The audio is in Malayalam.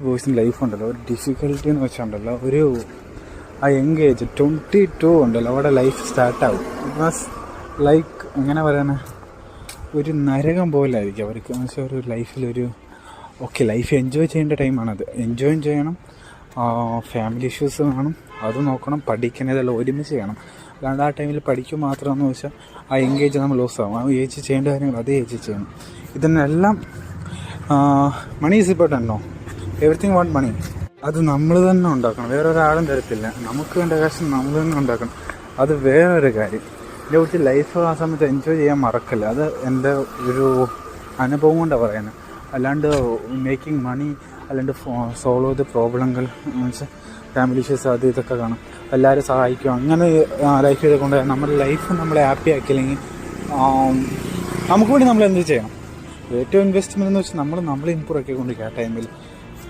ബോയ്സിൻ്റെ ലൈഫ് ഉണ്ടല്ലോ, ഒരു ഡിഫിക്കൽട്ടി എന്ന് വെച്ചിട്ടുണ്ടല്ലോ, ഒരു ആ യങ് ഏജ് 22 ഉണ്ടല്ലോ, അവിടെ ലൈഫ് സ്റ്റാർട്ടാവും. ബിക്കോസ് ലൈക്ക് എങ്ങനെ പറയാനാ, ഒരു നരകം പോലെ ആയിരിക്കും അവർക്ക്. എന്ന് വെച്ചാൽ ഒരു ലൈഫിലൊരു ഓക്കെ ലൈഫ് എൻജോയ് ചെയ്യേണ്ട ടൈമാണത്. എൻജോയും ചെയ്യണം, ഫാമിലി ഇഷ്യൂസ് വേണം, അത് നോക്കണം, പഠിക്കുന്നതെല്ലാം ഒരുമിച്ച് ചെയ്യണം. അല്ലാണ്ട് ആ ടൈമിൽ പഠിക്കുക മാത്രമെന്ന് വെച്ചാൽ ആ എൻഗേജ് നമ്മൾ ലോസ് ആകും. ആ ഏജ് ചെയ്യേണ്ട കാര്യങ്ങൾ അതേ ഏജ് ചെയ്യണം. ഇതിനെല്ലാം money is important. No, everything want money. അത് നമ്മൾ തന്നെ ഉണ്ടാക്കണം, വേറൊരാളും തരത്തില്ല. നമുക്ക് വേണ്ട കാശ് നമ്മൾ തന്നെ ഉണ്ടാക്കണം. അത് വേറൊരു കാര്യം. എൻ്റെ കുറിച്ച് ലൈഫ് ആ സമയത്ത് എൻജോയ് ചെയ്യാൻ മറക്കല്ല. അത് എൻ്റെ ഒരു അനുഭവം കൊണ്ടാണ് പറയുന്നത്. അല്ലാണ്ട് മേക്കിംഗ് മണി, അല്ലാണ്ട് സോൾവ് ചെയ്ത പ്രോബ്ലങ്ങൾ എന്ന് വെച്ചാൽ ഫാമിലി ഇഷ്യൂസ് അത് ഇതൊക്കെ കാണും, എല്ലാവരും സഹായിക്കും, അങ്ങനെ ലൈഫ് ചെയ്തുകൊണ്ട് നമ്മുടെ ലൈഫ് നമ്മളെ ഹാപ്പി ആക്കിയില്ലെങ്കിൽ നമുക്ക് വേണ്ടി നമ്മൾ എന്ത് ചെയ്യണം? ഏറ്റവും ഇൻവെസ്റ്റ്മെൻറ്റ് എന്ന് വെച്ചാൽ നമ്മൾ ഇമ്പ്രൂവ് ആക്കിക്കൊണ്ടിരിക്കുക ആ ടൈമിൽ.